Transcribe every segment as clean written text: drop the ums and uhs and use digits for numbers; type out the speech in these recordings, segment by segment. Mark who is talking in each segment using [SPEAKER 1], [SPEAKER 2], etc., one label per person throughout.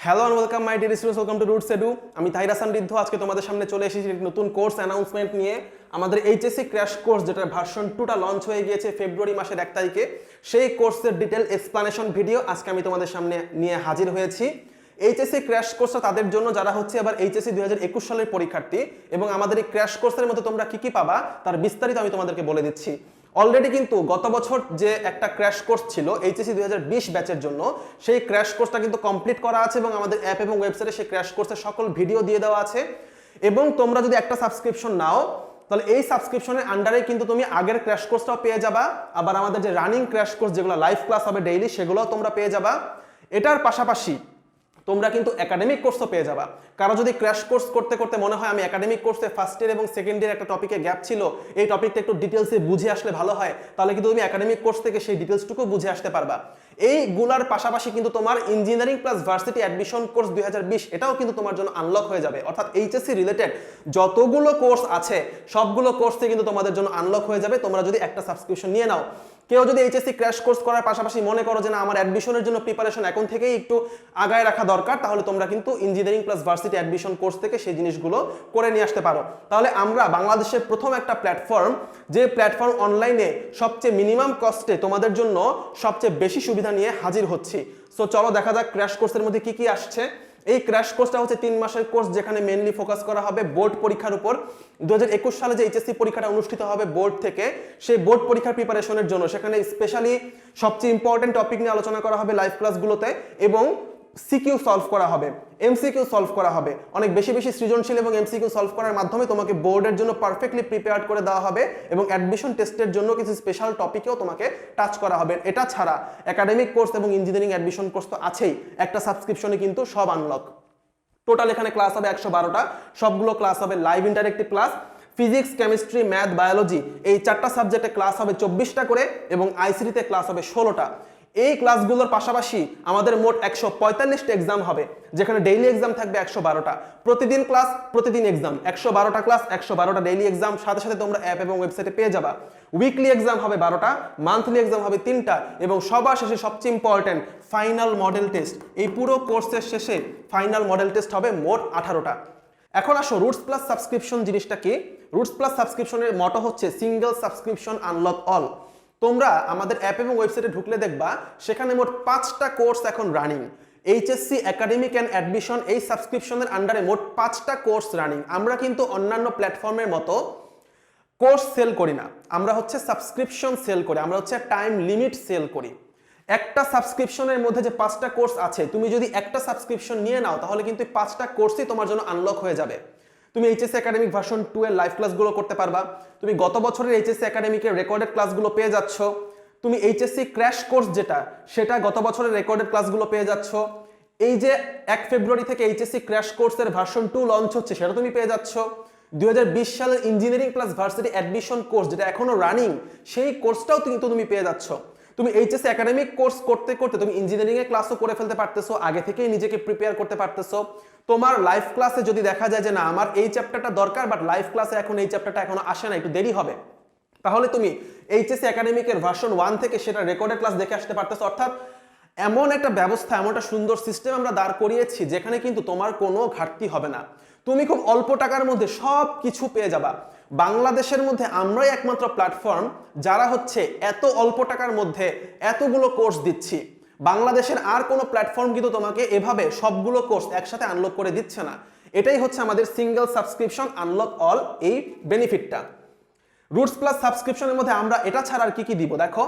[SPEAKER 1] Hello and welcome my dear students, welcome to roots edu. আমি তাহির হাসান ঋদ্ধ আজকে তোমাদের সামনে চলে এসেছি নতুন কোর্স অ্যানাউন্সমেন্ট নিয়ে। আমাদের এইচএসসি ক্র্যাশ কোর্স যেটার ভার্সন 2টা লঞ্চ হয়ে গিয়েছে ফেব্রুয়ারি মাসের 1 তারিখে, সেই কোর্সের ডিটেল এক্সপ্লানেশন ভিডিও আজকে আমি তোমাদের সামনে নিয়ে হাজির হয়েছি। এইচএসসি ক্র্যাশ কোর্সটা তাদের জন্য যারা হচ্ছে এবার এইচএসসি 2021 সালের পরীক্ষার্থী, এবং আমাদের এই ক্র্যাশ কোর্সের মধ্যে তোমরা কি কি পাবা তার বিস্তারিত আমি তোমাদেরকে বলে দিচ্ছি। অলরেডি কিন্তু গত বছর যে একটা ক্র্যাশ কোর্স ছিল এইচএসসি 2020 ব্যাচের জন্য, সেই ক্র্যাশ কোর্সটা কিন্তু কমপ্লিট করা আছে এবং আমাদের অ্যাপ এবং ওয়েবসাইটে সেই ক্র্যাশ কোর্সের সকল ভিডিও দিয়ে দেওয়া আছে। এবং তোমরা যদি একটা সাবস্ক্রিপশন নাও তাহলে এই সাবস্ক্রিপশনের আন্ডারে কিন্তু তুমি আগের ক্র্যাশ কোর্সটাও পেয়ে যাবা, আবার আমাদের যে রানিং ক্র্যাশ কোর্স যেগুলো লাইভ ক্লাস হবে ডেইলি সেগুলোও তোমরা পেয়ে যাবা। এটার পাশাপাশি তোমরা কিন্তু একাডেমিক কোর্সও পেয়ে যাবা। কারো যদি ক্র্যাশ কোর্স করতে করতে মনে হয় আমি একাডেমিক কোর্সে ফার্স্ট ইয়ার এবং সেকেন্ড ইয়ার একটা টপিকে গ্যাপ ছিল, এই টপিকটা একটু ডিটেলসে বুঝে আসলে ভালো হয়, তাহলে কিন্তু তুমি একাডেমিক কোর্স থেকে সেই ডিটেলসটুকু বুঝে আসতে পারবা। এইগুলার পাশাপাশি কিন্তু তোমার engineering plus varsity admission course 2020 এটাও কিন্তু তোমার জন্য আনলক হয়ে যাবে। অর্থাৎ এইচএসসি রিলেটেড যতগুলো কোর্স আছে সবগুলো কোর্সে কিন্তু তোমাদের জন্য আনলক হয়ে যাবে তোমরা যদি একটা সাবস্ক্রিপশন নিয়ে নাও। কেউ যদি এইচএসসি ক্র্যাশ কোর্স করার পাশাপাশি মনে করো যে না আমার অ্যাডমিশনের জন্য প্রিপারেশন এখন থেকেই একটু আগায় রাখা দরকার, তাহলে তোমরা কিন্তু engineering plus varsity admission course থেকে সেই জিনিসগুলো করে নিয়ে আসতে পারো। তাহলে আমরা বাংলাদেশের প্রথম একটা প্ল্যাটফর্ম, যে প্ল্যাটফর্ম অনলাইনে সবচেয়ে মিনিমাম কস্টে তোমাদের জন্য সবচেয়ে বেশি সুবিধা নিয়ে হাজির হচ্ছি। সো চলো দেখা যাক ক্র্যাশ কোর্সের মধ্যে কি কি আসছে। এই ক্র্যাশ কোর্সটা হচ্ছে 3 মাসের কোর্স, যেখানে মেইনলি ফোকাস করা হবে বোর্ড পরীক্ষার উপর। 2021 সালে যে এইচএসসি পরীক্ষাটা অনুষ্ঠিত হবে বোর্ড থেকে, সেই বোর্ড পরীক্ষার প্রিপারেশনের জন্য সেখানে স্পেশালি সবচেয়ে ইম্পর্টেন্ট টপিক নিয়ে আলোচনা করা হবে লাইভ ক্লাসগুলোতে, এবং সিকিউ সলভ করা হবে, এমসিকিউ সলভ করা হবে। অনেক বেশি বেশি সৃজনশীল এবং এমসিকিউ সলভ করার মাধ্যমে তোমাকে বোর্ডের জন্য পারফেক্টলি প্রিপেয়ার্ড করে দেওয়া হবে, এবং অ্যাডমিশন টেস্টের জন্য কিছু স্পেশাল টপিকেও তোমাকে টাচ করা হবে। এটা ছাড়া একাডেমিক কোর্স এবং ইঞ্জিনিয়ারিং অ্যাডমিশন কোর্স তো আছেই, একটা সাবস্ক্রিপশনে কিন্তু সব আনলক। টোটাল এখানে ক্লাস হবে 112টা, সবগুলো ক্লাস হবে live interactive class. Physics, chemistry, math, biology এই 4টা সাবজেক্টে ক্লাস হবে 24টা করে, এবং আইসিটিতে ক্লাস হবে 16টা। এই ক্লাসগুলোর পাশাপাশি আমাদের মোট 145টা এক্সাম হবে, যেখানে ডেইলি এক্সাম থাকবে 112টা। প্রতিদিন ক্লাস, প্রতিদিন এক্সাম, 112টা ক্লাস, 112টা ডেইলি এক্সাম, সাথে সাথে তোমরা অ্যাপ এবং ওয়েবসাইটে পেয়ে যাবা। উইকলি এক্সাম হবে 12টা, মান্থলি এক্সাম হবে 3টা, এবং সবার শেষে সবচেয়ে ইম্পর্টেন্ট ফাইনাল মডেল টেস্ট। এই পুরো কোর্সের শেষে ফাইনাল মডেল টেস্ট হবে মোট 18টা। এখন আসো রুটস প্লাস সাবস্ক্রিপশন জিনিসটা কি। রুটস প্লাস সাবস্ক্রিপশনের মটো হচ্ছে সিঙ্গেল সাবস্ক্রিপশন আনলক অল। তোমরা আমাদের অ্যাপ এবং ওয়েবসাইটে ঢুকলে দেখবা সেখানে মোট 5টা কোর্স এখন running. HSC academic and admission এই সাবস্ক্রিপশনের আন্ডারে মোট 5টা কোর্স রানিং। আমরা কিন্তু অন্যান্য প্ল্যাটফর্মের মতো কোর্স সেল করি না, আমরা হচ্ছে সাবস্ক্রিপশন সেল করি, আমরা হচ্ছে টাইম লিমিট সেল করি। একটা সাবস্ক্রিপশনের মধ্যে যে 5টা কোর্স আছে, তুমি যদি একটা সাবস্ক্রিপশন নিয়ে নাও তাহলে কিন্তু 5টা কোর্সই তোমার জন্য আনলক হয়ে যাবে। তুমি এইচএসসি একাডেমিক ভার্সন 2 এর লাইভ ক্লাসগুলো করতে পারবা, তুমি গত বছরের এইচএসসি একাডেমিকের রেকর্ডেড ক্লাসগুলো পেয়ে যাচ্ছ, তুমি এইচএসসি ক্র্যাশ কোর্স যেটা সেটা গত বছরের রেকর্ডেড ক্লাসগুলো পেয়ে যাচ্ছ। এই যে 1 ফেব্রুয়ারি থেকে এইচএসসি ক্র্যাশ কোর্সের ভার্সন 2 লঞ্চ হচ্ছে সেটা তুমি পেয়ে যাচ্ছ। 2020 সালের engineering plus varsity admission course যেটা এখনো রানিং, সেই কোর্সটাও কিন্তু তুমি পেয়ে যাচ্ছ। তুমি এইচএসসি একাডেমিক কোর্স করতে করতে তুমি ইঞ্জিনিয়ারিং এর ক্লাসও করে ফেলতে পারতেছো, আগে থেকেই নিজেকে প্রিপেয়ার করতে পারতেছো। তোমার লাইভ ক্লাসে যদি দেখা যায় যে না আমার এই চ্যাপ্টারটা দরকার বাট লাইভ ক্লাসে এখন এই চ্যাপ্টারটা এখনো আসে না, একটু দেরি হবে, তাহলে তুমি এইচএসসি একাডেমিকের ভার্সন 1 থেকে সেটা রেকর্ডেড ক্লাস দেখে আসতে পারতেছো। অর্থাৎ এমন একটা ব্যবস্থা, এমন একটা সুন্দর সিস্টেম আমরা দাঁড় করিয়েছি যেখানে কিন্তু তোমার কোনো ঘাটতি হবে না। তুমি খুব অল্প টাকার মধ্যে সব কিছু পেয়ে যাবা। বাংলাদেশের মধ্যে আমরাই একমাত্র প্ল্যাটফর্ম যারা হচ্ছে এত অল্প টাকার মধ্যে এতগুলো কোর্স দিচ্ছি। বাংলাদেশের আর কোনো প্ল্যাটফর্ম কিন্তু তোমাকে এভাবে সবগুলো কোর্স একসাথে আনলক করে দিচ্ছে না। এটাই হচ্ছে আমাদের সিঙ্গেল সাবস্ক্রিপশন আনলক অল এই বেনিফিটটা। রুটস প্লাস সাবস্ক্রিপশনের মধ্যে আমরা এটা ছাড়া আর কি কি দিব দেখো।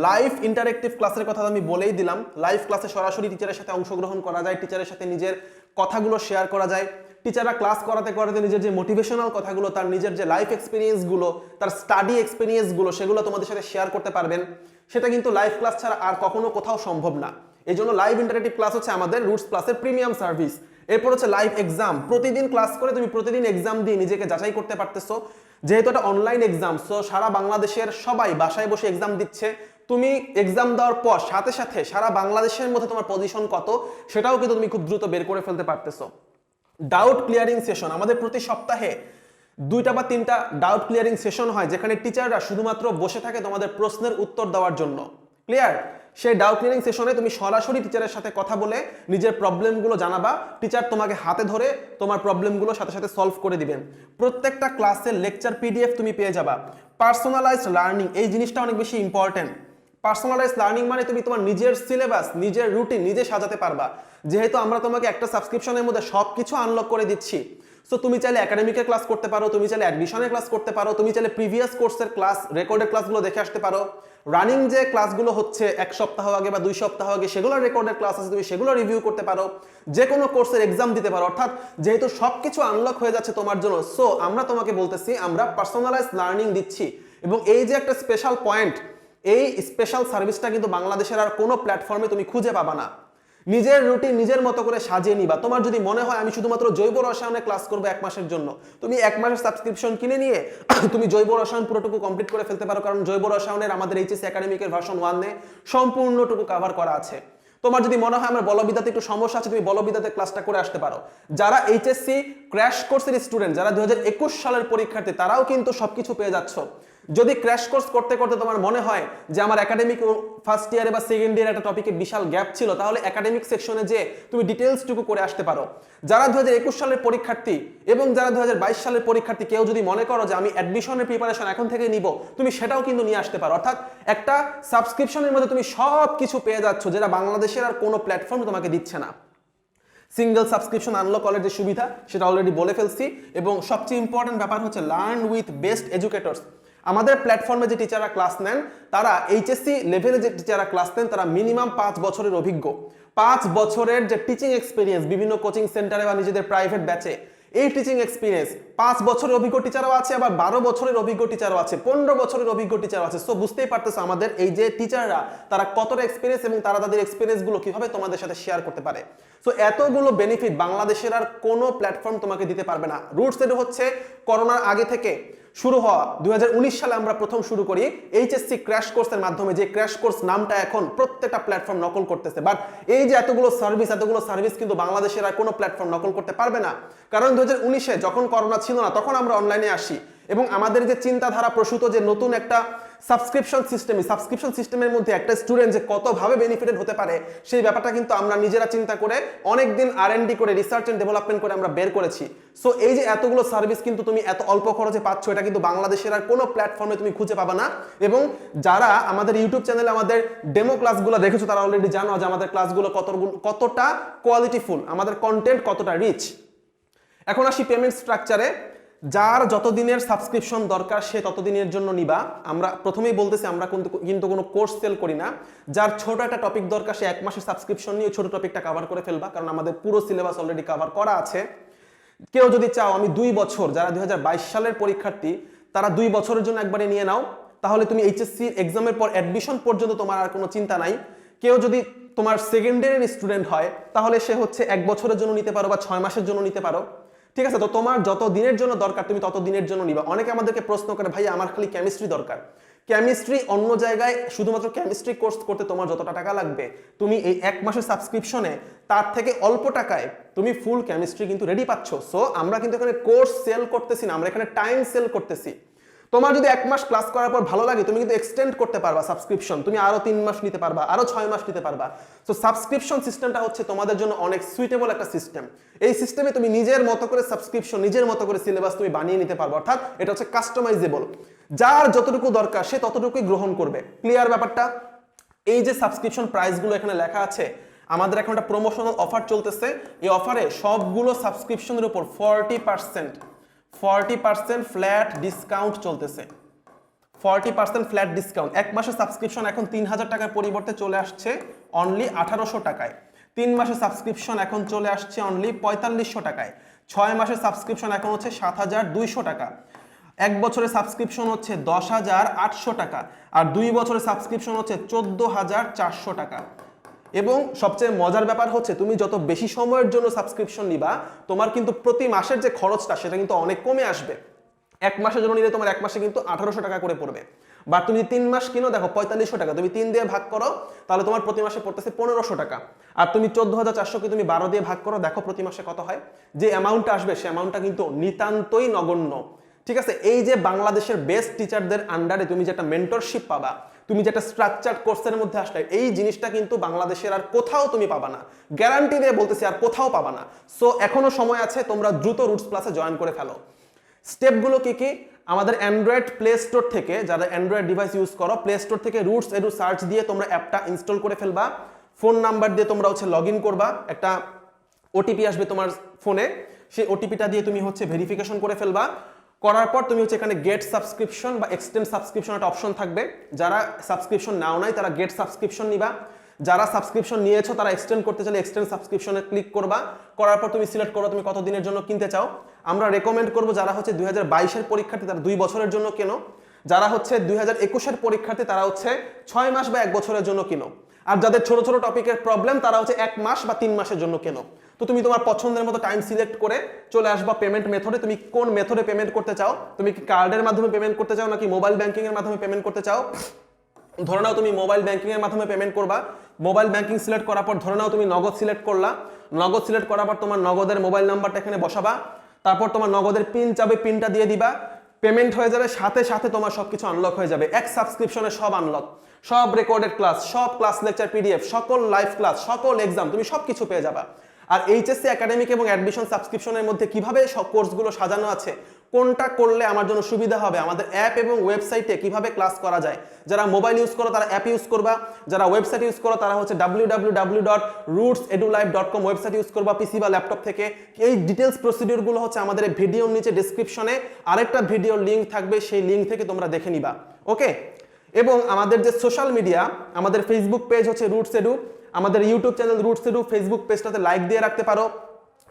[SPEAKER 1] লাইভ ইন্টারেক্টিভ ক্লাসের কথা আমি বলেই দিলাম। লাইভ ক্লাসে সরাসরি টিচারের সাথে অংশগ্রহণ করা যায়, টিচারের সাথে নিজের কথাগুলো শেয়ার করা যায়। টিচাররা ক্লাস করাতে করাতে নিজের যে মোটিভেশনাল কথাগুলো, তার নিজের যে লাইফ এক্সপিরিয়েন্সগুলো, তার স্টাডি এক্সপিরিয়েন্সগুলো সেগুলো তোমাদের সাথে শেয়ার করতে পারবেন। সেটা কিন্তু লাইভ ক্লাস ছাড়া আর কখনো কোথাও সম্ভব না। এই জন্য লাইভ ইন্টারেক্টিভ ক্লাস হচ্ছে আমাদের রুটস প্লাসের প্রিমিয়াম সার্ভিস। এরপর হচ্ছে লাইভ এক্সাম, প্রতিদিন ক্লাস করে তুমি প্রতিদিন এক্সাম দিয়ে নিজেকে যাচাই করতে পারতেছো। যেহেতু এটা অনলাইন এক্সাম, সো সারা বাংলাদেশের সবাই বাসায় বসে এক্সাম দিচ্ছে। তুমি এক্সাম দেওয়ার পর সাথে সাথে সারা বাংলাদেশের মধ্যে তোমার পজিশন কত সেটাও কিন্তু তুমি খুব দ্রুত বের করে ফেলতে পারতেছো। ডাউট ক্লিয়ারিং সেশন, আমাদের প্রতি সপ্তাহে 2টা বা 3টা ডাউট ক্লিয়ারিং সেশন হয়, যেখানে টিচাররা শুধুমাত্র বসে থাকে তোমাদের প্রশ্নের উত্তর দেওয়ার জন্য। ক্লিয়ার? সেই ডাউট ক্লিয়ারিং সেশনে তুমি সরাসরি টিচারের সাথে কথা বলে নিজের প্রবলেমগুলো জানাবা, টিচার তোমাকে হাতে ধরে তোমার প্রবলেমগুলো সাথে সাথে সলভ করে দিবেন। প্রত্যেকটা ক্লাসের লেকচার পিডিএফ তুমি পেয়ে যাবা। পার্সোনালাইজড লার্নিং, এই জিনিসটা অনেক বেশি ইম্পর্টেন্ট। পার্সোনালাইজ লার্নিং মানে তুমি তোমার নিজের সিলেবাস, নিজের রুটিন নিজে সাজাতে পারবা। যেহেতু আমরা তোমাকে একটা সাবস্ক্রিপশনের মধ্যে সবকিছু আনলক করে দিচ্ছি, সো তুমি চাইলে একাডেমিকের ক্লাস করতে পারো, তুমি চাইলে অ্যাডমিশনের ক্লাস করতে পারো, তুমি চাইলে প্রিভিয়াস কোর্সের ক্লাস রেকর্ডেড ক্লাসগুলো দেখে আসতে পারো। রানিং যে ক্লাসগুলো হচ্ছে 1 সপ্তাহ আগে বা 2 সপ্তাহ আগে, সেগুলো রেকর্ডেড ক্লাস আছে, তুমি সেগুলো রিভিউ করতে পারো। যে কোনো কোর্সের এক্সাম দিতে পারো। অর্থাৎ যেহেতু সবকিছু আনলক হয়ে যাচ্ছে তোমার জন্য, সো আমরা তোমাকে বলতেছি আমরা পার্সোনালাইজ লার্নিং দিচ্ছি। এবং এই যে একটা স্পেশাল পয়েন্ট, এই স্পেশাল সার্ভিসটা কিন্তু বাংলাদেশের আর কোনো প্ল্যাটফর্মে তুমি খুঁজে পাবা না। নিজের রুটিন নিজের মতো করে সাজিয়ে নিবা। তোমার যদি মনে হয় আমি শুধুমাত্র জৈব রসায়নে ক্লাস করবো 1 মাসের জন্য, তুমি 1 মাসের সাবস্ক্রিপশন কিনে নিয়ে তুমি জৈব রসায়ন পুরোটুকু কমপ্লিট করে ফেলতে পারো। কারণ জৈব রসায়নের আমাদের এইচএসসি একাডেমিকের ভার্সন 1-এ সম্পূর্ণটুকু কভার করা আছে। তোমার যদি মনে হয় আমার বলবিদ্যাতে একটু সমস্যা আছে, তুমি বলবিদ্যাতে ক্লাসটা করে আসতে পারো। যারা এইচএসসি ক্র্যাশ কোর্সের স্টুডেন্ট, যারা 2021 সালের পরীক্ষার্থী, তারাও কিন্তু সবকিছু পেয়ে যাচ্ছ। যদি ক্র্যাশ কোর্স করতে করতে তোমার মনে হয় যে আমার একাডেমিক ফার্স্ট ইয়ারে বা সেকেন্ড ইয়ারে একটা টপিকে বিশাল গ্যাপ ছিল, তাহলে একাডেমিক সেকশনে যে তুমি ডিটেলসটুকু করে আসতে পারো। যারা 2021 সালের পরীক্ষার্থী এবং যারা 2022 সালের পরীক্ষার্থী, কেউ যদি মনে করো যে আমি অ্যাডমিশনের প্রিপারেশন এখন থেকে নিব, তুমি সেটাও কিন্তু নিয়ে আসতে পারো। অর্থাৎ একটা সাবস্ক্রিপশনের মধ্যে তুমি সব কিছু পেয়ে যাচ্ছ, যেটা বাংলাদেশের আর কোনো প্ল্যাটফর্ম তোমাকে দিচ্ছে না। সিঙ্গেল সাবস্ক্রিপশন আনলক করার যে সুবিধা, সেটা অলরেডি বলে ফেলছি। এবং সবচেয়ে ইম্পর্টেন্ট ব্যাপার হচ্ছে লার্ন উইথ বেস্ট এডুকেটরস। আমাদের প্ল্যাটফর্মে যে টিচাররা ক্লাস নেন, তারা এইচএসসি লেভেলে যে টিচাররা ক্লাস নেন, তারা মিনিমাম 5 বছরের অভিজ্ঞ। 5 বছরের যে টিচিং এক্সপিরিয়েন্স, বিভিন্ন কোচিং সেন্টারে বা নিজেদের প্রাইভেট ব্যাচে, এই টিচিং এক্সপিরিয়েন্স 5 বছরের অভিজ্ঞ টিচারও আছে, আবার 12 বছরের অভিজ্ঞ টিচারও আছে, 15 বছরের অভিজ্ঞ টিচারও আছে। সো বুঝতেই পারতেছো আমাদের এই যে টিচাররা, তারা কতটা এক্সপিরিয়েন্স এবং তারা তাদের এক্সপিরিয়েন্সগুলো কিভাবে তোমাদের সাথে শেয়ার করতে পারে। সো এতগুলো বেনিফিট বাংলাদেশের আর কোনো প্ল্যাটফর্ম তোমাকে দিতে পারবে না। রুটস এডু হচ্ছে করোনার আগে থেকে শুরু হওয়া, 2019 সালে আমরা প্রথম শুরু করি এইচএসসি ক্র্যাশ কোর্সের মাধ্যমে। যে ক্র্যাশ কোর্স নামটা এখন প্রত্যেকটা প্ল্যাটফর্ম নকল করতেছে, বাট এই যে এতগুলো সার্ভিস কিন্তু বাংলাদেশের আর কোনো প্ল্যাটফর্ম নকল করতে পারবে না। কারণ 2019-এ যখন করোনা ছিল না, তখন আমরা অনলাইনে আসি এবং আমাদের যে চিন্তাধারা প্রসূত যে নতুন একটা সাবস্ক্রিপশন সিস্টেমের মধ্যে একটা স্টুডেন্ট যে কতভাবে বেনিফিটেড হতে পারে, সেই ব্যাপারটা কিন্তু আমরা নিজেরা চিন্তা করে অনেকদিন R&D করে রিসার্চ এন্ড ডেভেলপমেন্ট করে আমরা বের করেছি। সো এই যে এতগুলো সার্ভিস কিন্তু তুমি এত অল্প খরচে পাচ্ছ, এটা কিন্তু বাংলাদেশের আর কোনো প্ল্যাটফর্মে তুমি খুঁজে পাবা না। এবং যারা আমাদের ইউটিউব চ্যানেলে আমাদের ডেমো ক্লাসগুলো দেখেছো, তারা অলরেডি জানো যে আমাদের ক্লাসগুলো কতটা কোয়ালিটিফুল, আমাদের কন্টেন্ট কতটা রিচ। এখন আসি পেমেন্ট স্ট্রাকচারে। যার যত দিনের সাবস্ক্রিপশন দরকার সে তত দিনের জন্য নিবা। আমরা প্রথমেই বলতেছি আমরা কিন্তু কোনো কোর্স সেল করি না। যার ছোট একটা টপিক দরকার সে 1 মাসের সাবস্ক্রিপশন নিয়ে ছোট টপিকটা কভার করে ফেলবা, কারণ আমাদের পুরো সিলেবাস অলরেডি কভার করা আছে। কেউ যদি চাও আমি 2 বছর, যারা 2022 সালের পরীক্ষার্থী তারা 2 বছরের জন্য একবারে নিয়ে নাও, তাহলে তুমি এইচএসসি এক্সামের পর অ্যাডমিশন পর্যন্ত তোমার আর কোনো চিন্তা নাই। কেউ যদি তোমার সেকেন্ড ইয়ারের স্টুডেন্ট হয়, তাহলে সে হচ্ছে 1 বছরের জন্য নিতে পারো বা 6 মাসের জন্য নিতে পারো। ঠিক আছে, তো তোমার যত দিনের জন্য দরকার তুমি তত দিনের জন্য নিবা। অনেকে আমাদেরকে প্রশ্ন করে, ভাই আমার খালি কেমিস্ট্রি দরকার। কেমিস্ট্রি অন্য জায়গায় শুধুমাত্র কেমিস্ট্রি কোর্স করতে তোমার যতটা টাকা লাগবে, তুমি এই 1 মাসের সাবস্ক্রিপশনে তার থেকে অল্প টাকায় তুমি ফুল কেমিস্ট্রি কিন্তু রেডি পাচ্ছ। সো আমরা কিন্তু এখানে কোর্স সেল করতেছি না, আমরা এখানে টাইম সেল করতেছি। তোমার যদি 1 মাস ক্লাস করার পর ভালো লাগে, তুমি কিন্তু এক্সটেন্ড করতে পারবা সাবস্ক্রিপশন, তুমি আরো 3 মাস নিতে পারবা, আরো 6 মাস নিতে পারবা। সো সাবস্ক্রিপশন সিস্টেমটা হচ্ছে তোমাদের জন্য অনেক সুইটেবল একটা সিস্টেম। এই সিস্টেমে তুমি নিজের মতো করে সাবস্ক্রিপশন, নিজের মতো করে সিলেবাস তুমি বানিয়ে নিতে পারবে। অর্থাৎ এটা হচ্ছে কাস্টমাইজেবল, যার যতটুকু দরকার সে ততটুকুই গ্রহণ করবে। ক্লিয়ার ব্যাপারটা? এই যে সাবস্ক্রিপশন প্রাইসগুলো এখানে লেখা আছে, আমাদের এখন একটা প্রমোশনাল অফার চলতেছে। এই অফারে সবগুলো সাবস্ক্রিপশনের উপর 40% ফ্ল্যাট ডিসকাউন্ট চলতেছে। 40% ফ্ল্যাট ডিসকাউন্ট। 1 মাসের সাবস্ক্রিপশন এখন 3000 টাকার পরিবর্তে চলে আসছে অনলি 1800 টাকায়। 3 মাসের সাবস্ক্রিপশন এখন চলে আসছে অনলি 4500 টাকায়। 6 মাসের সাবস্ক্রিপশন এখন হচ্ছে 7200 টাকা। 1 বছরের সাবস্ক্রিপশন হচ্ছে 10800 টাকা। আর 2 বছরের সাবস্ক্রিপশন হচ্ছে 14400 টাকা। এবং সবচেয়ে মজার ব্যাপার হচ্ছে, তুমি যত বেশি সময়ের জন্য সাবস্ক্রিপশন নিবা, তোমার কিন্তু প্রতি মাসের যে খরচটা সেটা কিন্তু অনেক কমে আসবে। 1 মাসের জন্য নিলে তোমার 1 মাসে কিন্তু 1800 টাকা করে পড়বে। বা তুমি 3 মাস কিনো, দেখো 4500 টাকা, তুমি 3 দিয়ে ভাগ করো, তাহলে তোমার প্রতি মাসে পড়তেছে 1500 টাকা। আর তুমি 14400 কে তুমি 12 দিয়ে ভাগ করো, দেখো প্রতি মাসে কত হয়। যে অ্যামাউন্টটা আসবে সে অ্যামাউন্টটা কিন্তু নিতান্তই নগণ্য। ঠিক আছে, এই যে বাংলাদেশের বেস্ট টিচারদের আন্ডারে তুমি যে একটা মেন্টরশিপ পাবা, তুমি যেটা স্ট্রাকচার কোর্সের মধ্যে আসলে, এই জিনিসটা কিন্তু বাংলাদেশের আর কোথাও তুমি পাবা না, গ্যারান্টি দিয়ে বলতেছি আর কোথাও পাবা না। সো এখনো সময় আছে, তোমরা দ্রুত রুটস প্লাসে জয়েন করে ফেলো। স্টেপগুলো কি কি? আমাদের অ্যান্ড্রয়েড প্লে স্টোর থেকে, যারা অ্যান্ড্রয়েড ডিভাইস ইউজ করো, প্লে স্টোর থেকে রুটস এডু সার্চ দিয়ে তোমরা অ্যাপটা ইনস্টল করে ফেলবা। ফোন নাম্বার দিয়ে তোমরা লগ ইন করবা, একটা ওটিপি আসবে তোমার ফোনে, সেই ওটিপিটা দিয়ে তুমি ভেরিফিকেশন করে ফেলবা। করার পর তুমি এখানে গেট সাবস্ক্রিপশন বা এক্সটেন্ড সাবস্ক্রিপশন একটা অপশন থাকবে। যারা সাবস্ক্রিপশন নাও নাই তারা গেট সাবস্ক্রিপশন নিবা, যারা সাবস্ক্রিপশন নিয়েছো তারা এক্সটেন্ড করতে চাইলে এক্সটেন্ড সাবস্ক্রিপশনে ক্লিক করবা। করার পর তুমি সিলেক্ট করো তুমি কত দিনের জন্য কিনতে চাও। আমরা রেকমেন্ড করবো যারা 2022-এর পরীক্ষার্থী তারা 2 বছরের জন্য কেনো, যারা 2021-এর পরীক্ষার্থী তারা 6 মাস বা 1 বছরের জন্য কিনো, আর যাদের ছোট ছোট টপিকের প্রবলেম তারা 1 মাস বা 3 মাসের জন্য কেনো। তো তুমি তোমার পছন্দের মতো টাইম সিলেক্ট করে চলে আসবা পেমেন্ট মেথডে। তুমি কোন মেথডে পেমেন্ট করতে চাও, তুমি কি কার্ডের মাধ্যমে পেমেন্ট করতে চাও নাকি মোবাইল ব্যাংকিং এর মাধ্যমে পেমেন্ট করতে চাও? ধরে নাও তুমি মোবাইল ব্যাংকিং এর মাধ্যমে পেমেন্ট করবা। মোবাইল ব্যাংকিং সিলেক্ট করার পর ধরে নাও তুমি নগদ সিলেক্ট করলা। নগদ সিলেক্ট করার পর তোমার নগদের মোবাইল নাম্বারটা এখানে বসাবা, তারপর তোমার নগদের পিন চাবে, পিনটা দিয়ে দিবা, পেমেন্ট হয়ে যাবে, সাথে সাথে তোমার সবকিছু আনলক হয়ে যাবে। এক সাবস্ক্রিপশনে সব আনলক, সব রেকর্ডেড ক্লাস, সব ক্লাস লেকচার পিডিএফ, সকল লাইভ ক্লাস, সকল এক্সাম, তুমি সবকিছু পেয়ে যাবা। আর এইচএসসি একাডেমিক এবং অ্যাডমিশন সাবস্ক্রিপশনের মধ্যে কিভাবে সব কোর্সগুলো সাজানো আছে, কোনটা করলে আমার জন্য সুবিধা হবে, আমাদের অ্যাপ এবং ওয়েবসাইটে কিভাবে ক্লাস করা যায়। যারা মোবাইল ইউজ করো তারা অ্যাপ ইউজ করবা, যারা ওয়েবসাইট ইউজ করো তারা www.rootsedulife.com ওয়েবসাইট ইউজ করবা পিসি বা ল্যাপটপ থেকে। এই ডিটেলস প্রসিডিউরগুলো আমাদের ভিডিওর নিচে ডেসক্রিপশনে আরেকটা ভিডিওর লিঙ্ক থাকবে, সেই লিঙ্ক থেকে তোমরা দেখে নিবা। ওকে, এবং আমাদের যে সোশ্যাল মিডিয়া, আমাদের ফেসবুক পেজ রুটস এডু, আমাদের YouTube channel Roots Edu, Facebook পেজটাতে লাইক দিয়ে রাখতে পারো,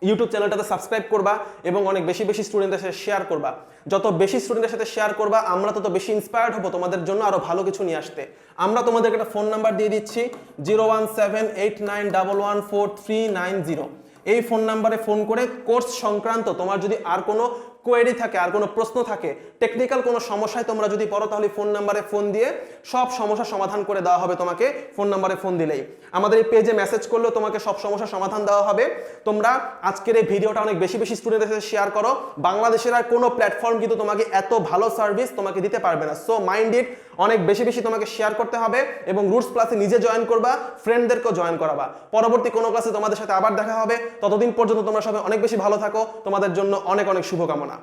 [SPEAKER 1] ইউটিউব চ্যানেলটাতে সাবস্ক্রাইব করবা এবং অনেক বেশি বেশি স্টুডেন্টদের সাথে শেয়ার করবা। যত বেশি স্টুডেন্টের সাথে শেয়ার করবা আমরা তত বেশি ইন্সপায়ার্ড হবো তোমাদের জন্য আরো ভালো কিছু নিয়ে আসতে। আমরা তোমাদেরকে একটা ফোন নাম্বার দিয়ে দিচ্ছি 01789114390। এই ফোন নাম্বারে ফোন করে কোর্স সংক্রান্ত তোমার যদি আর কোনো কোয়েরি থাকে, আর কোনো প্রশ্ন থাকে, টেকনিক্যাল কোনো সমস্যায় তোমরা যদি পড়ো, তাহলে ফোন নাম্বারে ফোন দিয়ে সব সমস্যা সমাধান করে দেওয়া হবে তোমাকে ফোন নাম্বারে ফোন দিলেই। আমাদের এই পেজে মেসেজ করলেও তোমাকে সব সমস্যার সমাধান দেওয়া হবে। তোমরা আজকের এই ভিডিওটা অনেক বেশি বেশি স্টুডেন্টের সাথে শেয়ার করো। বাংলাদেশের আর কোনো প্ল্যাটফর্ম কিন্তু তোমাকে এত ভালো সার্ভিস তোমাকে দিতে পারবে না। সো মাইন্ড ইট, অনেক বেশি বেশি তোমাকে শেয়ার করতে হবে এবং রুটস প্লাসে নিজে জয়েন করবা, ফ্রেন্ডদেরকেও জয়েন করাবা। পরবর্তী কোনো ক্লাসে তোমাদের সাথে আবার দেখা হবে। ততদিন পর্যন্ত তোমরা সবাই অনেক বেশি ভালো থাকো। তোমাদের জন্য অনেক অনেক শুভকামনা।